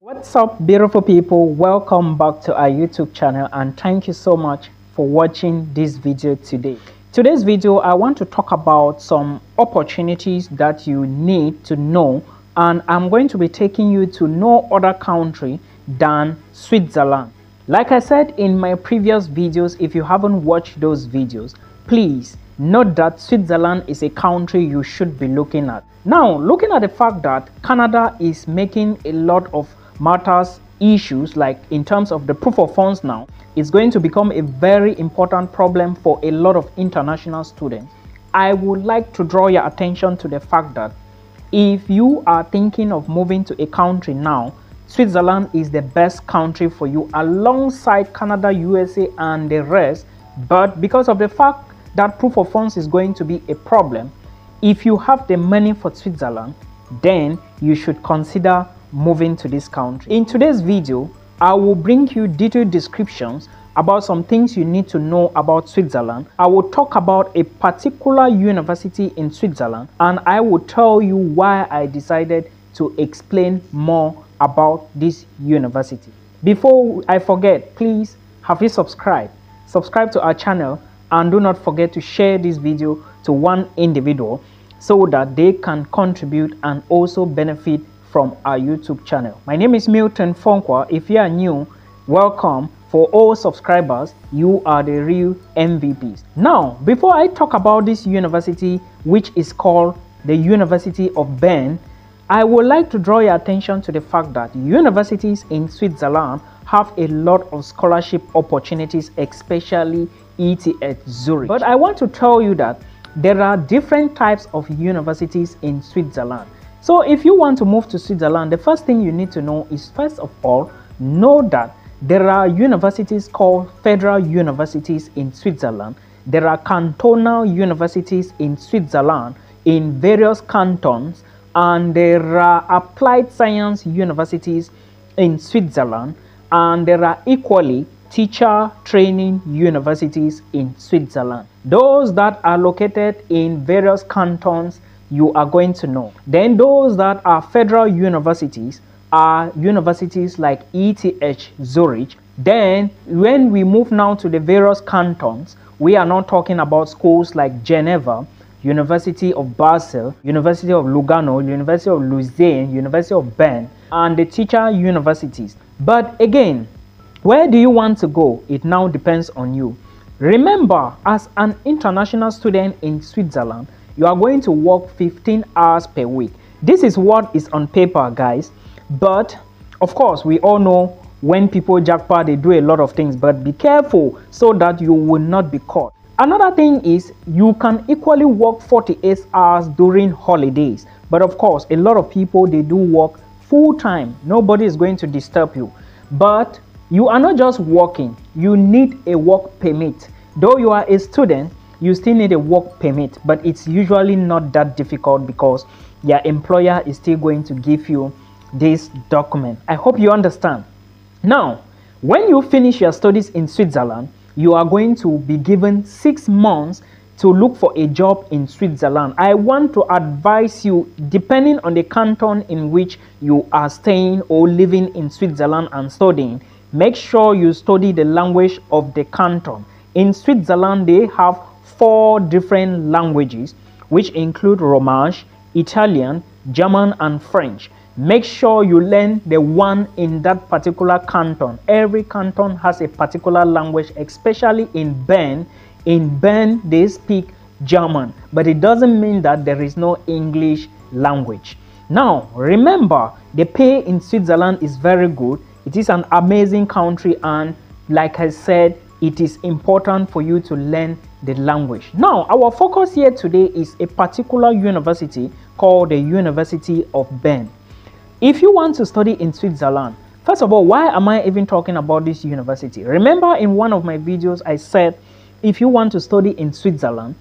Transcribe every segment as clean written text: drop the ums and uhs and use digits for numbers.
What's up, beautiful people? Welcome back to our YouTube channel and thank you so much for watching this video today. Today's video, I want to talk about some opportunities that you need to know, and I'm going to be taking you to no other country than Switzerland. Like I said in my previous videos, if you haven't watched those videos, please note that Switzerland is a country you should be looking at. Now, looking at the fact that Canada is making a lot of matters issues, like in terms of the proof of funds now, it's going to become a very important problem for a lot of international students. I would like to draw your attention to the fact that if you are thinking of moving to a country now, Switzerland is the best country for you alongside Canada, USA and the rest. But because of the fact that proof of funds is going to be a problem, if you have the money for Switzerland, then you should consider moving to this country. In today's video, I will bring you detailed descriptions about some things you need to know about Switzerland. I will talk about a particular university in Switzerland, and I will tell you why I decided to explain more about this university. Before I forget, please, have you subscribed? Subscribe to our channel and do not forget to share this video to one individual so that they can contribute and also benefit from our YouTube channel. My name is Milton Fonkwa. If you are new, welcome. For all subscribers, you are the real MVPs. Now, before I talk about this university, which is called the University of Bern, I would like to draw your attention to the fact that universities in Switzerland have a lot of scholarship opportunities, especially ETH Zurich. But I want to tell you that there are different types of universities in Switzerland. So if you want to move to Switzerland, the first thing you need to know is, first of all, know that there are universities called federal universities in Switzerland. There are cantonal universities in Switzerland in various cantons, and there are applied science universities in Switzerland, and there are equally teacher training universities in Switzerland. Those that are located in various cantons, you are going to know. Then those that are federal universities are universities like ETH Zurich. Then when we move now to the various cantons, we are not talking about schools like Geneva, University of Basel, University of Lugano, University of Lausanne, University of Bern, and the teacher universities. But again, where do you want to go? It now depends on you. Remember, as an international student in Switzerland, you are going to work 15 hours per week. This is what is on paper, guys. But of course, we all know when people jackpot, they do a lot of things. But be careful so that you will not be caught. Another thing is you can equally work 48 hours during holidays. But of course, a lot of people, they do work full time. Nobody is going to disturb you. But you are not just working. You need a work permit. Though you are a student, you still need a work permit, but it's usually not that difficult because your employer is still going to give you this document. I hope you understand. Now, when you finish your studies in Switzerland, you are going to be given 6 months to look for a job in Switzerland. I want to advise you, depending on the canton in which you are staying or living in Switzerland and studying, make sure you study the language of the canton. In Switzerland, they have 4 different languages, which include Romansh, Italian, German, and French. Make sure you learn the one in that particular canton. Every canton has a particular language, especially in Bern. In Bern, they speak German, but it doesn't mean that there is no English language. Now, remember, the pay in Switzerland is very good. It is an amazing country, and like I said, it is important for you to learn the language. Now, our focus here today is a particular university called the University of Bern. If you want to study in Switzerland, first of all, why am I even talking about this university? Remember, in one of my videos, I said if you want to study in Switzerland,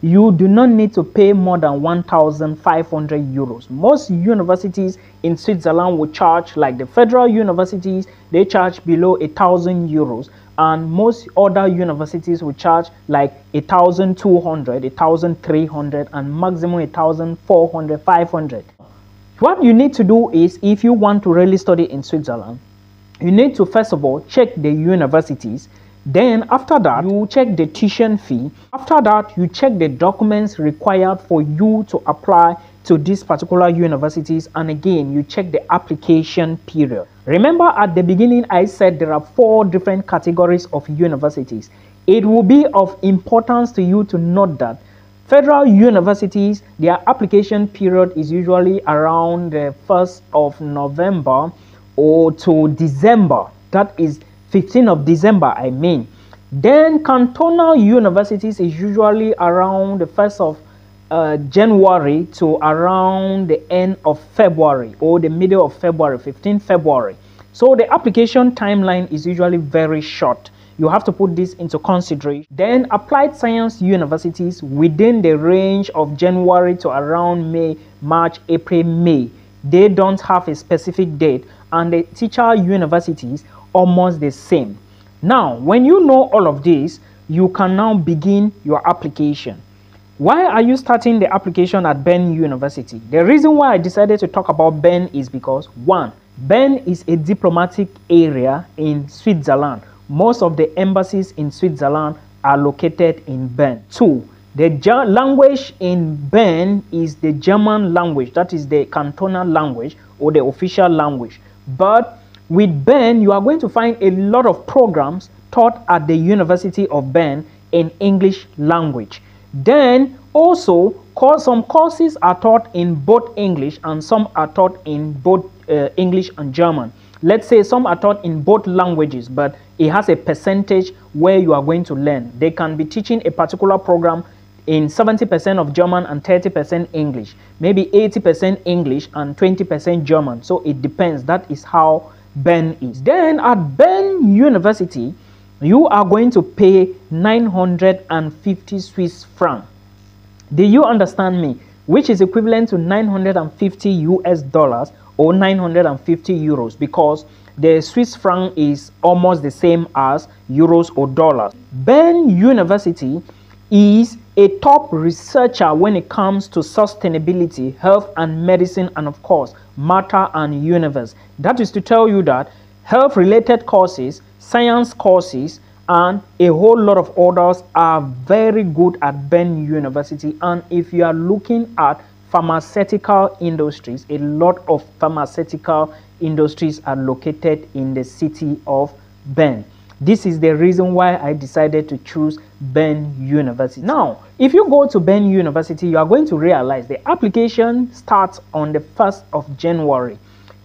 you do not need to pay more than 1,500 euros. Most universities in Switzerland will charge, like the federal universities, they charge below 1,000 euros. And most other universities will charge like 1,200, 1,300, and maximum 1,400, 500. What you need to do is, if you want to really study in Switzerland, you need to first of all check the universities. Then after that, you check the tuition fee. After that, you check the documents required for you to apply to these particular universities. And again, you check the application period. Remember, at the beginning, I said there are 4 different categories of universities. It will be of importance to you to note that federal universities, their application period is usually around the 1st of November or to December. That is 15th of December, I mean. Then cantonal universities is usually around the 1st of January to around the end of February or the middle of February, 15th February. So the application timeline is usually very short. You have to put this into consideration. Then applied science universities within the range of January to around May, March, April, May. They don't have a specific date, and the teacher universities almost the same. Now, when you know all of this, you can now begin your application. Why are you starting the application at Bern University? The reason why I decided to talk about Bern is because 1, Bern is a diplomatic area in Switzerland. Most of the embassies in Switzerland are located in Bern. 2, the language in Bern is the German language. That is the cantonal language or the official language. But with Bern, you are going to find a lot of programs taught at the University of Bern in English language. Then also, some courses are taught in both English and some are taught in both English and German. Let's say some are taught in both languages, but it has a percentage where you are going to learn. They can be teaching a particular program in 70% of German and 30% English, maybe 80% English and 20% German. So it depends. That is how Bern is. Then at Bern University, you are going to pay 950 Swiss francs. Do you understand me? Which is equivalent to 950 US dollars or 950 euros, because the Swiss franc is almost the same as euros or dollars. Bern University is a top researcher when it comes to sustainability, health and medicine, and of course, matter and universe. That is to tell you that health-related courses, science courses, and a whole lot of others are very good at Bern University. And if you are looking at pharmaceutical industries, a lot of pharmaceutical industries are located in the city of Bern. This is the reason why I decided to choose Bern University. Now, if you go to Bern University, you are going to realize the application starts on the 1st of January.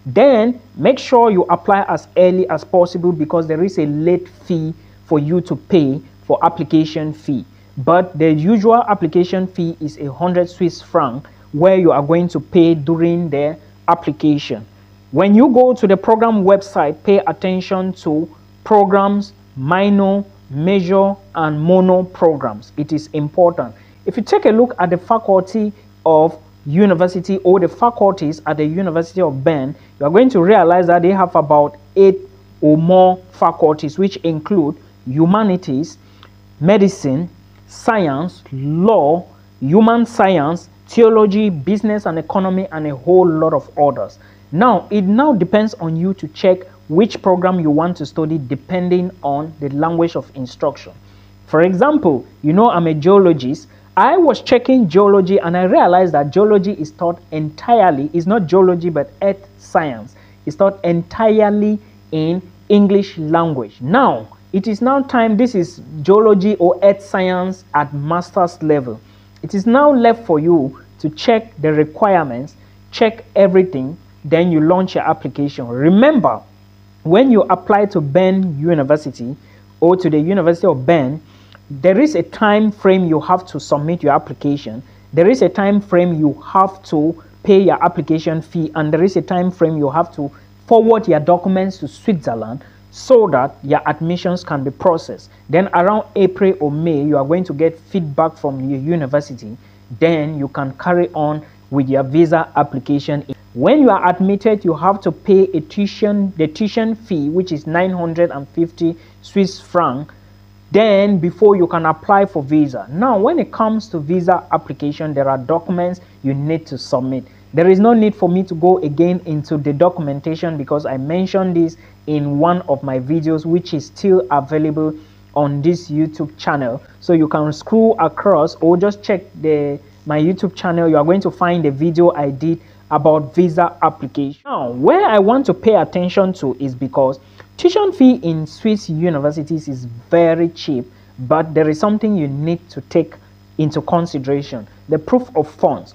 Then make sure you apply as early as possible, because there is a late fee for you to pay for application fee. But the usual application fee is 100 Swiss francs, where you are going to pay during the application. When you go to the program website, pay attention to programs, minor, major, and mono programs. It is important. If you take a look at the faculty of university or the faculties at the University of Bern, you are going to realize that they have about 8 or more faculties, which include humanities, medicine, science, law, human science, theology, business and economy, and a whole lot of others. Now, it now depends on you to check which program you want to study depending on the language of instruction. For example, you know, I'm a geologist. I was checking geology and I realized that geology is taught entirely, it's not geology but earth science. It's taught entirely in English language. Now, it is now time, this is geology or earth science at master's level. It is now left for you to check the requirements, check everything, then you launch your application. Remember, when you apply to Bern University or to the University of Bern, there is a time frame you have to submit your application. There is a time frame you have to pay your application fee, and there is a time frame you have to forward your documents to Switzerland so that your admissions can be processed. Then around April or May, you are going to get feedback from your university. Then you can carry on with your visa application. When you are admitted, you have to pay the tuition fee, which is 950 Swiss francs, then before you can apply for visa. Now, when it comes to visa application, there are documents you need to submit. There is no need for me to go again into the documentation because I mentioned this in one of my videos, which is still available on this YouTube channel. So you can scroll across or just check my YouTube channel. You are going to find a video I did about visa application. Now, where I want to pay attention to is because tuition fee in Swiss universities is very cheap, but there is something you need to take into consideration: the proof of funds.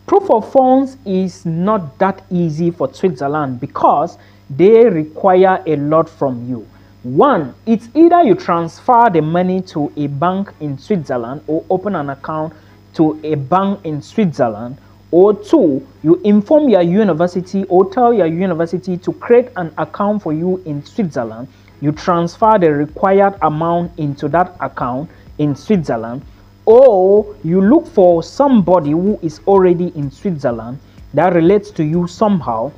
Proof of funds is not that easy for Switzerland because they require a lot from you. One, it's either you transfer the money to a bank in Switzerland or open an account to a bank in Switzerland, or two, you inform your university or tell your university to create an account for you in Switzerland. You transfer the required amount into that account in Switzerland, or you look for somebody who is already in Switzerland that relates to you somehow,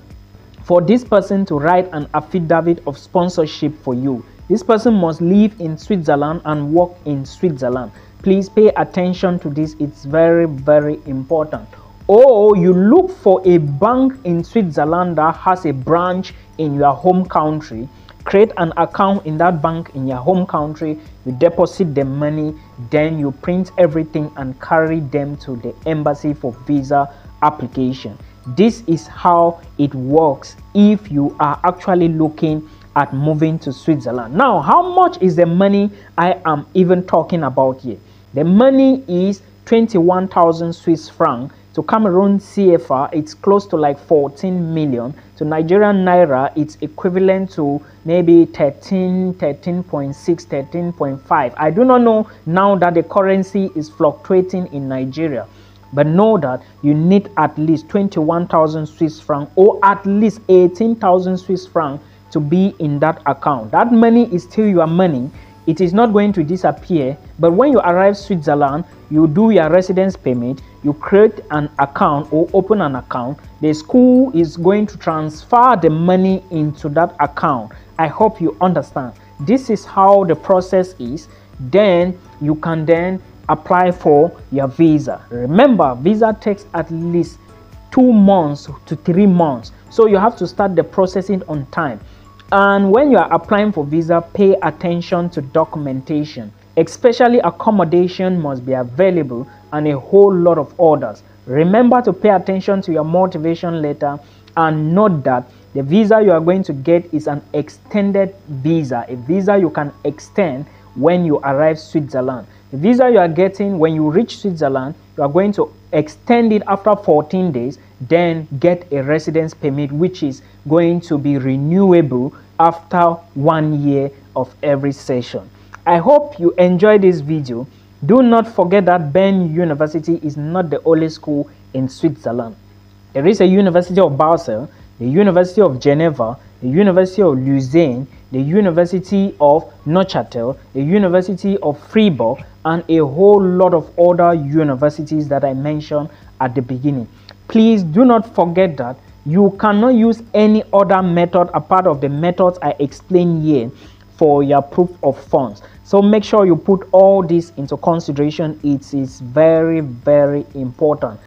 for this person to write an affidavit of sponsorship for you. This person must live in Switzerland and work in Switzerland. Please pay attention to this. It's very, very important. Or you look for a bank in Switzerland that has a branch in your home country. Create an account in that bank in your home country. You deposit the money, then you print everything and carry them to the embassy for visa application. This is how it works if you are actually looking at moving to Switzerland. Now, how much is the money I am even talking about here? The money is 21,000 Swiss francs. To Cameroon CFA, it's close to like 14 million. To Nigerian Naira, it's equivalent to maybe 13.6, 13.5. I do not know now that the currency is fluctuating in Nigeria. But know that you need at least 21,000 Swiss francs or at least 18,000 Swiss francs to be in that account. That money is still your money. It is not going to disappear. But when you arrive Switzerland, you do your residence permit, you create an account or open an account. The school is going to transfer the money into that account. I hope you understand. This is how the process is. Then you can then apply for your visa. Remember, visa takes at least 2 months to 3 months, so you have to start the processing on time. And when you are applying for visa, pay attention to documentation, especially accommodation must be available and a whole lot of orders. Remember to pay attention to your motivation letter and note that the visa you are going to get is an extended visa, a visa you can extend when you arrive Switzerland. The visa you are getting when you reach Switzerland, you are going to extend it after 14 days, then get a residence permit, which is going to be renewable after 1 year of every session. I hope you enjoyed this video. Do not forget that Bern University is not the only school in Switzerland. There is a University of Basel, the University of Geneva, the University of Lausanne, the University of Neuchâtel, the University of Fribourg, and a whole lot of other universities that I mentioned at the beginning. Please do not forget that you cannot use any other method apart of the methods I explained here for your proof of funds. So make sure you put all this into consideration. It is very, very important.